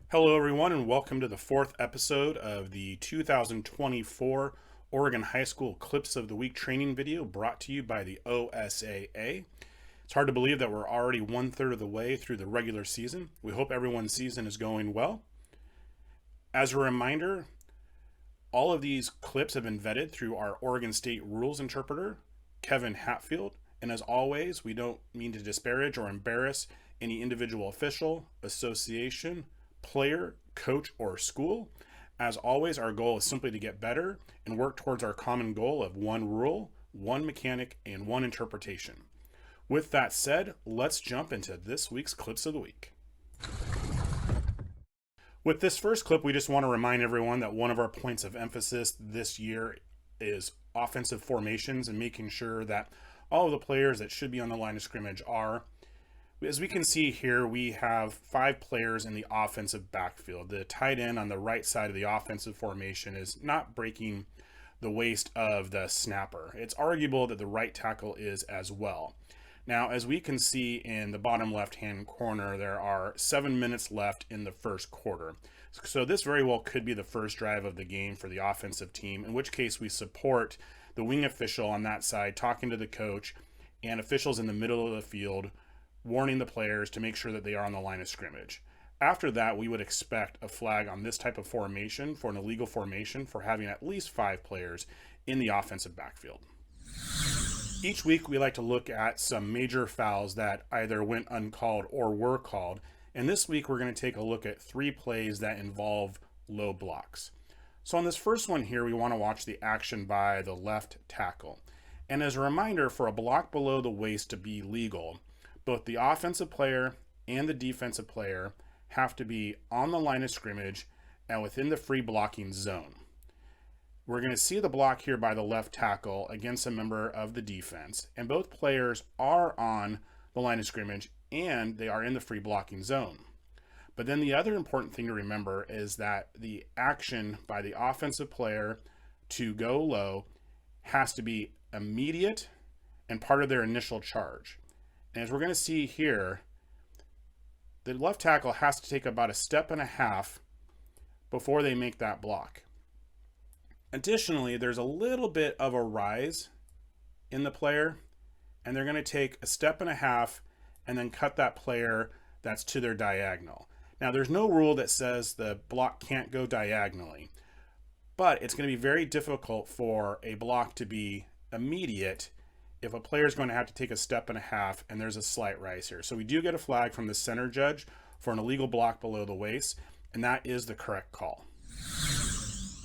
Hello, everyone, and welcome to the fourth episode of the 2024 Oregon High School Clips of the Week training video brought to you by the OSAA. It's hard to believe that we're already one-third of the way through the regular season. We hope everyone's season is going well. As a reminder, all of these clips have been vetted through our Oregon State rules interpreter, Kevin Hatfield. And as always, we don't mean to disparage or embarrass any individual official, association, player, coach, or school. As always, our goal is simply to get better and work towards our common goal of one rule, one mechanic, and one interpretation. With that said, let's jump into this week's Clips of the Week. With this first clip, we just want to remind everyone that one of our points of emphasis this year is offensive formations and making sure that all of the players that should be on the line of scrimmage are. As we can see here, we have 5 players in the offensive backfield. The tight end on the right side of the offensive formation is not breaking the waist of the snapper. It's arguable that the right tackle is as well. Now, as we can see in the bottom left-hand corner, there are 7 minutes left in the first quarter. So this very well could be the first drive of the game for the offensive team, in which case we support the wing official on that side, talking to the coach, and officials in the middle of the field, warning the players to make sure that they are on the line of scrimmage. After that, we would expect a flag on this type of formation for an illegal formation for having at least 5 players in the offensive backfield. Each week, we like to look at some major fouls that either went uncalled or were called. And this week, we're going to take a look at 3 plays that involve low blocks. So on this first one here, we want to watch the action by the left tackle. And as a reminder, for a block below the waist to be legal, both the offensive player and the defensive player have to be on the line of scrimmage and within the free blocking zone. We're going to see the block here by the left tackle against a member of the defense, and both players are on the line of scrimmage and they are in the free blocking zone. But then the other important thing to remember is that the action by the offensive player to go low has to be immediate and part of their initial charge. And as we're going to see here, the left tackle has to take about a step and a half before they make that block. Additionally, there's a little bit of a rise in the player, and they're going to take a step and a half and then cut that player that's to their diagonal. Now, there's no rule that says the block can't go diagonally, but it's going to be very difficult for a block to be immediate if a player is going to have to take a step and a half and there's a slight rise here. So we do get a flag from the center judge for an illegal block below the waist, and that is the correct call.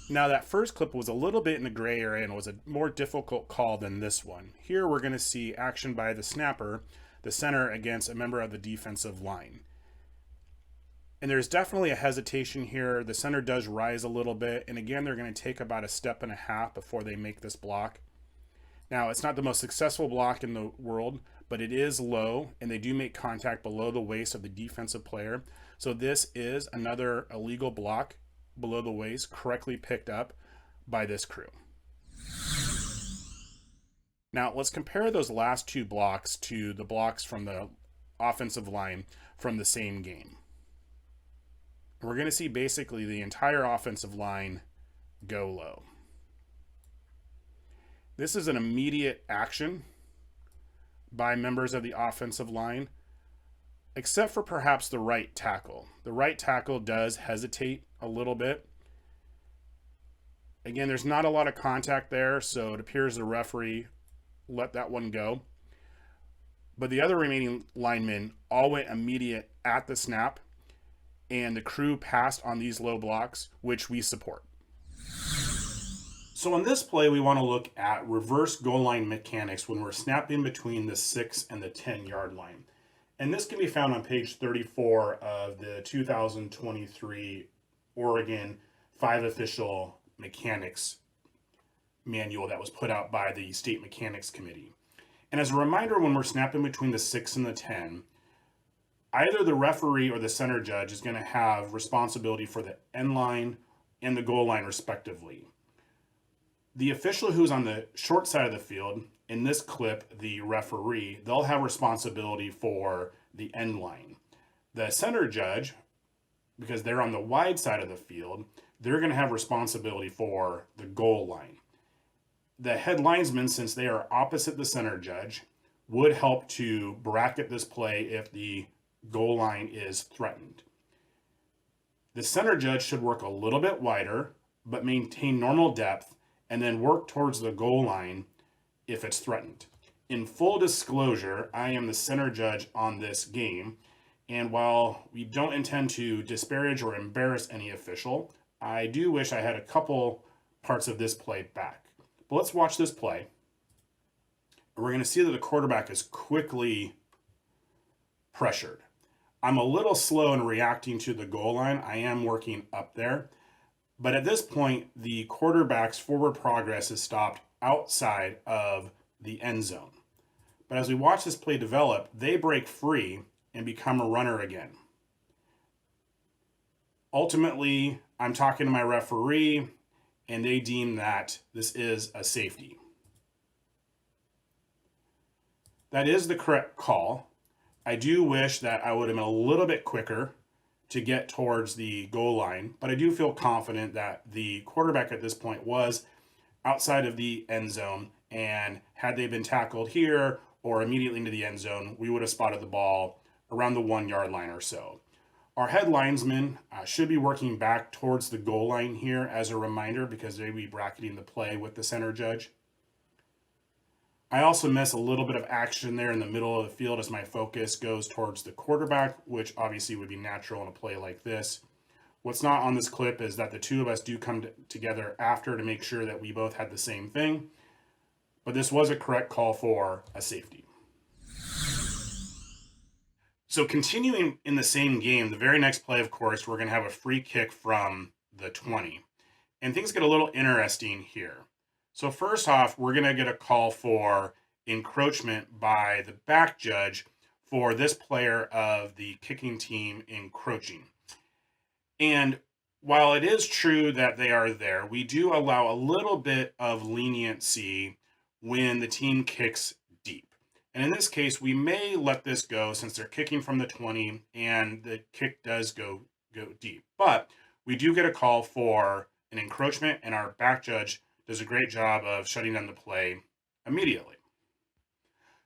Now, that first clip was a little bit in the gray area and was a more difficult call than this one. Here we're going to see action by the snapper, the center, against a member of the defensive line. And there's definitely a hesitation here. The center does rise a little bit, and again, they're going to take about a step and a half before they make this block. Now, it's not the most successful block in the world, but it is low, and they do make contact below the waist of the defensive player. So this is another illegal block below the waist, correctly picked up by this crew. Now, let's compare those last 2 blocks to the blocks from the offensive line from the same game. We're going to see basically the entire offensive line go low. This is an immediate action by members of the offensive line, except for perhaps the right tackle. The right tackle does hesitate a little bit. Again, there's not a lot of contact there, so it appears the referee let that one go. But the other remaining linemen all went immediate at the snap, and the crew passed on these low blocks, which we support. So on this play, we want to look at reverse goal line mechanics when we're snapping between the 6 and the 10-yard line. And this can be found on page 34 of the 2023 Oregon 5 official mechanics manual that was put out by the State Mechanics Committee. And as a reminder, when we're snapping between the 6 and the 10, either the referee or the center judge is going to have responsibility for the end line and the goal line respectively. The official who's on the short side of the field, in this clip, the referee, they'll have responsibility for the end line. The center judge because they're on the wide side of the field, they're going to have responsibility for the goal line. The head linesman, since they are opposite the center judge, would help to bracket this play if the goal line is threatened. The center judge should work a little bit wider, but maintain normal depth, and then work towards the goal line if it's threatened. In full disclosure, I am the center judge on this game, and while we don't intend to disparage or embarrass any official, I do wish I had a couple parts of this play back. But let's watch this play. We're going to see that the quarterback is quickly pressured. I'm a little slow in reacting to the goal line. I am working up there. But at this point, the quarterback's forward progress is stopped outside of the end zone. But as we watch this play develop, they break free and become a runner again. Ultimately, I'm talking to my referee, and they deem that this is a safety. That is the correct call. I do wish that I would have been a little bit quicker to get towards the goal line, but I do feel confident that the quarterback at this point was outside of the end zone, and had they been tackled here or immediately into the end zone, we would have spotted the ball around the 1 yard line or so. Our head linesman should be working back towards the goal line here as a reminder, because they will be bracketing the play with the center judge. I also miss a little bit of action there in the middle of the field as my focus goes towards the quarterback, which obviously would be natural in a play like this. What's not on this clip is that the two of us do come together after to make sure that we both had the same thing. But this was a correct call for a safety. So continuing in the same game, the very next play, of course, we're going to have a free kick from the 20. And things get a little interesting here. So first off, we're going to get a call for encroachment by the back judge for this player of the kicking team encroaching. And while it is true that they are there, we do allow a little bit of leniency when the team kicks deep. And in this case, we may let this go since they're kicking from the 20 and the kick does go deep. But we do get a call for an encroachment, and our back judge does a great job of shutting down the play immediately.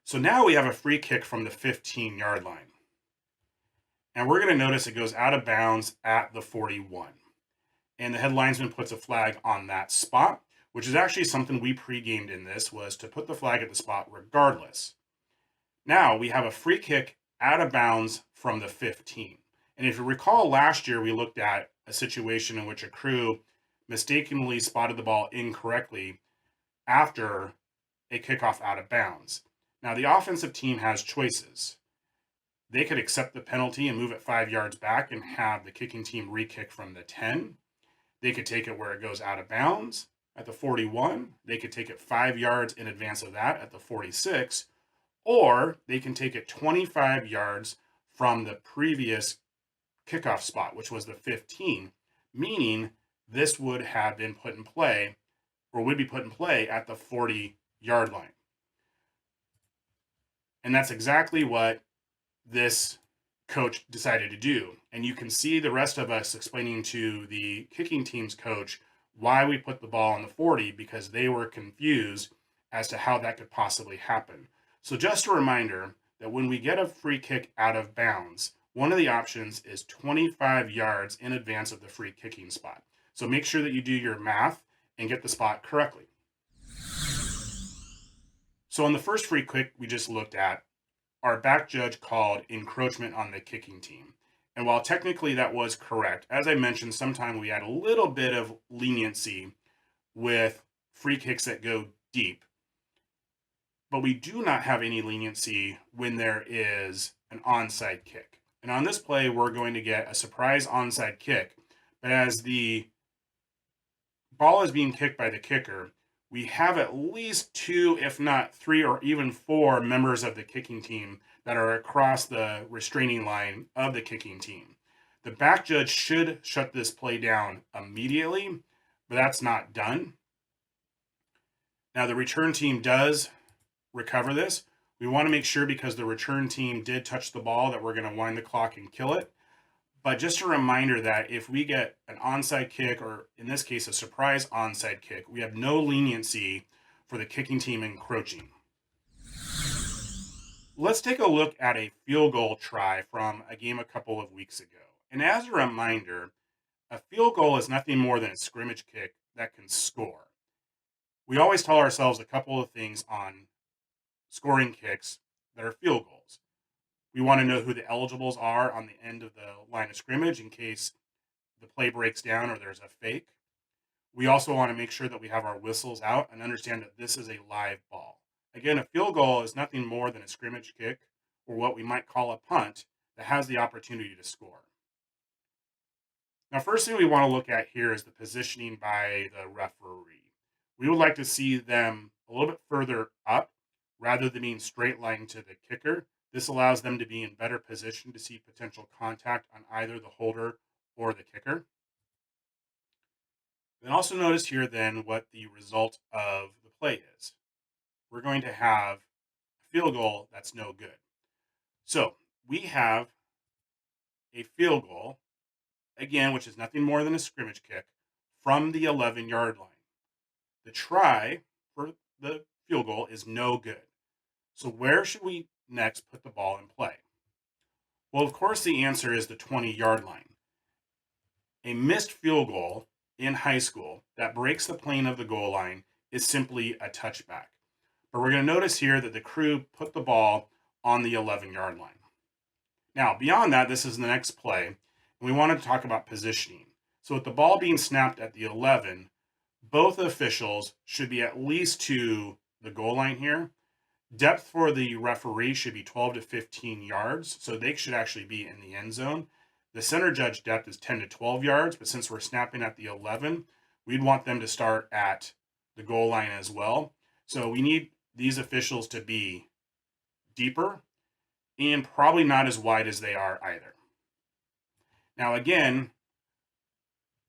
So now we have a free kick from the 15 yard line. And we're going to notice it goes out of bounds at the 41. And the head linesman puts a flag on that spot, which is actually something we pre-gamed in this, was to put the flag at the spot regardless. Now we have a free kick out of bounds from the 15. And if you recall, last year we looked at a situation in which a crew mistakenly spotted the ball incorrectly after a kickoff out of bounds. Now the offensive team has choices. They could accept the penalty and move it 5 yards back and have the kicking team re-kick from the 10. They could take it where it goes out of bounds at the 41. They could take it 5 yards in advance of that at the 46. Or they can take it 25 yards from the previous kickoff spot, which was the 15, meaning this would have been put in play, or would be put in play at the 40 yard line. And that's exactly what this coach decided to do. And you can see the rest of us explaining to the kicking team's coach why we put the ball on the 40, because they were confused as to how that could possibly happen. So just a reminder that when we get a free kick out of bounds, one of the options is 25 yards in advance of the free kicking spot. So make sure that you do your math and get the spot correctly. So on the first free kick we just looked at, our back judge called encroachment on the kicking team. And while technically that was correct, as I mentioned, sometimes we add a little bit of leniency with free kicks that go deep. But we do not have any leniency when there is an onside kick. And on this play, we're going to get a surprise onside kick. But as the ball is being kicked by the kicker, we have at least 2, if not 3, or even 4 members of the kicking team that are across the restraining line of the kicking team. The back judge should shut this play down immediately, but that's not done. Now the return team does recover this. We want to make sure, because the return team did touch the ball, that we're going to wind the clock and kill it. But just a reminder that if we get an onside kick, or in this case, a surprise onside kick, we have no leniency for the kicking team encroaching. Let's take a look at a field goal try from a game a couple of weeks ago. And as a reminder, a field goal is nothing more than a scrimmage kick that can score. We always tell ourselves a couple of things on scoring kicks that are field goals. We want to know who the eligibles are on the end of the line of scrimmage in case the play breaks down or there's a fake. We also want to make sure that we have our whistles out and understand that this is a live ball. Again, a field goal is nothing more than a scrimmage kick, or what we might call a punt, that has the opportunity to score. Now, first thing we want to look at here is the positioning by the referee. We would like to see them a little bit further up rather than being straight line to the kicker. This allows them to be in better position to see potential contact on either the holder or the kicker. Then also notice here then what the result of the play is. We're going to have a field goal that's no good. So we have a field goal, again, which is nothing more than a scrimmage kick from the 11-yard line. The try for the field goal is no good. So where should we next put the ball in play? Well, of course, the answer is the 20-yard line. A missed field goal in high school that breaks the plane of the goal line is simply a touchback. But we're going to notice here that the crew put the ball on the 11-yard line. Now, beyond that, this is the next play, and we wanted to talk about positioning. So with the ball being snapped at the 11, both officials should be at least to the goal line here. Depth for the referee should be 12 to 15 yards, so they should actually be in the end zone. The center judge depth is 10 to 12 yards, but since we're snapping at the 11, we'd want them to start at the goal line as well. So we need these officials to be deeper and probably not as wide as they are either. Now, again,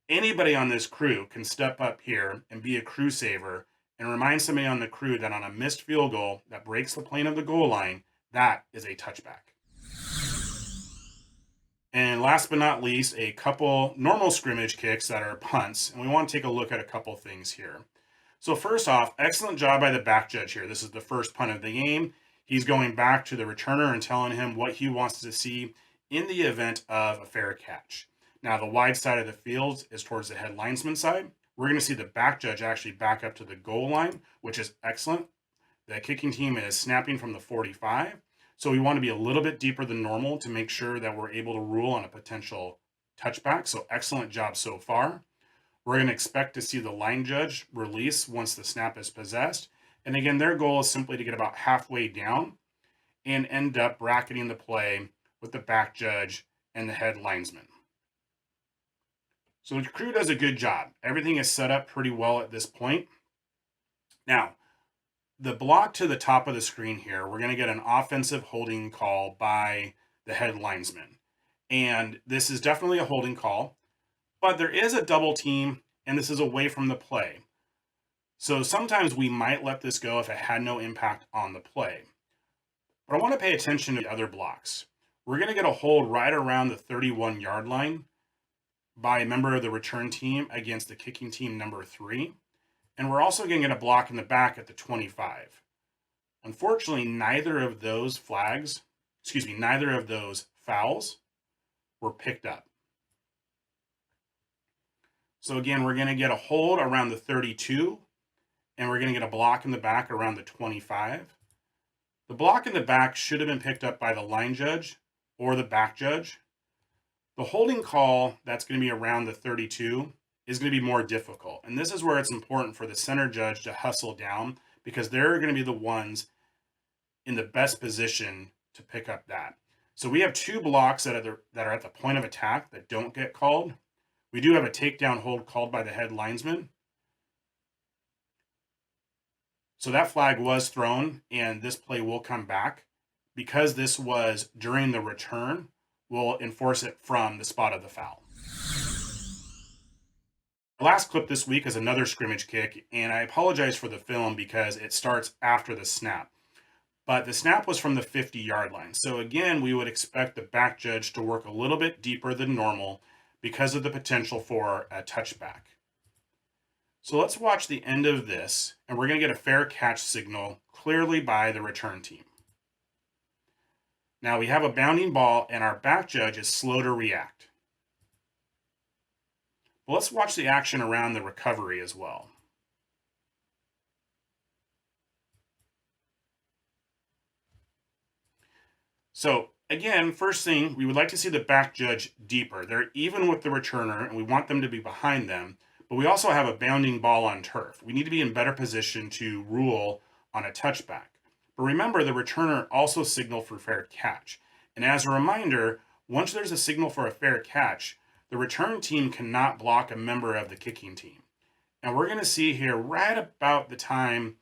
anybody on this crew can step up here and be a crew saver and remind somebody on the crew that on a missed field goal that breaks the plane of the goal line, that is a touchback. And last but not least, a couple normal scrimmage kicks that are punts. And we want to take a look at a couple things here. So first off, excellent job by the back judge here. This is the first punt of the game. He's going back to the returner and telling him what he wants to see in the event of a fair catch. Now, the wide side of the field is towards the head linesman side. We're going to see the back judge actually back up to the goal line, which is excellent. The kicking team is snapping from the 45. So we want to be a little bit deeper than normal to make sure that we're able to rule on a potential touchback. So excellent job so far. We're going to expect to see the line judge release once the snap is possessed. And again, their goal is simply to get about halfway down and end up bracketing the play with the back judge and the head linesman. So the crew does a good job. Everything is set up pretty well at this point. Now, the block to the top of the screen here, we're going to get an offensive holding call by the head linesman. And this is definitely a holding call, but there is a double team, and this is away from the play. So sometimes we might let this go if it had no impact on the play. But I want to pay attention to the other blocks. We're going to get a hold right around the 31-yard line by a member of the return team against the kicking team number 3. And we're also going to get a block in the back at the 25. Unfortunately, neither of those fouls were picked up. So again, we're going to get a hold around the 32, and we're going to get a block in the back around the 25. The block in the back should have been picked up by the line judge or the back judge. The holding call that's going to be around the 32 is going to be more difficult. And this is where it's important for the center judge to hustle down, because they're going to be the ones in the best position to pick up that. So we have 2 blocks that are at the point of attack that don't get called. We do have a takedown hold called by the head linesman. So that flag was thrown, and this play will come back. Because this was during the return, we'll enforce it from the spot of the foul. The last clip this week is another scrimmage kick, and I apologize for the film because it starts after the snap. but the snap was from the 50-yard line. So again, we would expect the back judge to work a little bit deeper than normal because of the potential for a touchback. So let's watch the end of this, and we're going to get a fair catch signal clearly by the return team. Now we have a bounding ball, and our back judge is slow to react. But let's watch the action around the recovery as well. So again, first thing, we would like to see the back judge deeper. They're even with the returner, and we want them to be behind them. But we also have a bounding ball on turf. We need to be in better position to rule on a touchback. But remember, the returner also signaled for fair catch. And as a reminder, once there's a signal for a fair catch, the return team cannot block a member of the kicking team. And we're going to see here right about the time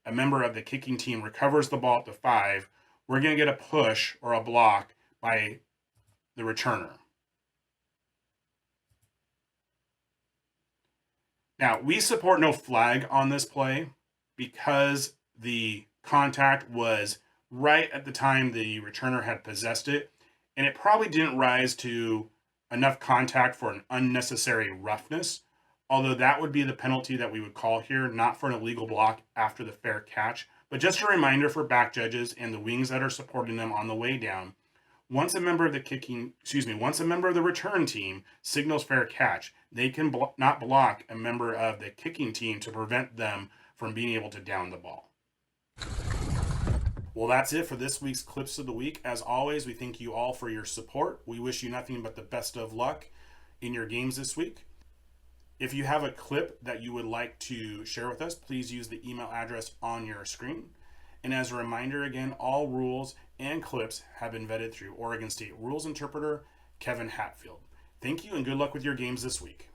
a member of the kicking team recovers the ball at the 5, we're going to get a push or a block by the returner. Now, we support no flag on this play because the contact was right at the time the returner had possessed it, and it probably didn't rise to enough contact for an unnecessary roughness, although that would be the penalty that we would call here, not for an illegal block after the fair catch. But just a reminder for back judges and the wings that are supporting them on the way down, once a member of the return team signals fair catch, they can not block a member of the kicking team to prevent them from being able to down the ball. Well, that's it for this week's Clips of the Week. As always, we thank you all for your support. We wish you nothing but the best of luck in your games this week. If you have a clip that you would like to share with us, please use the email address on your screen. And as a reminder, again, all rules and clips have been vetted through Oregon State Rules Interpreter Kevin Hatfield. Thank you and good luck with your games this week.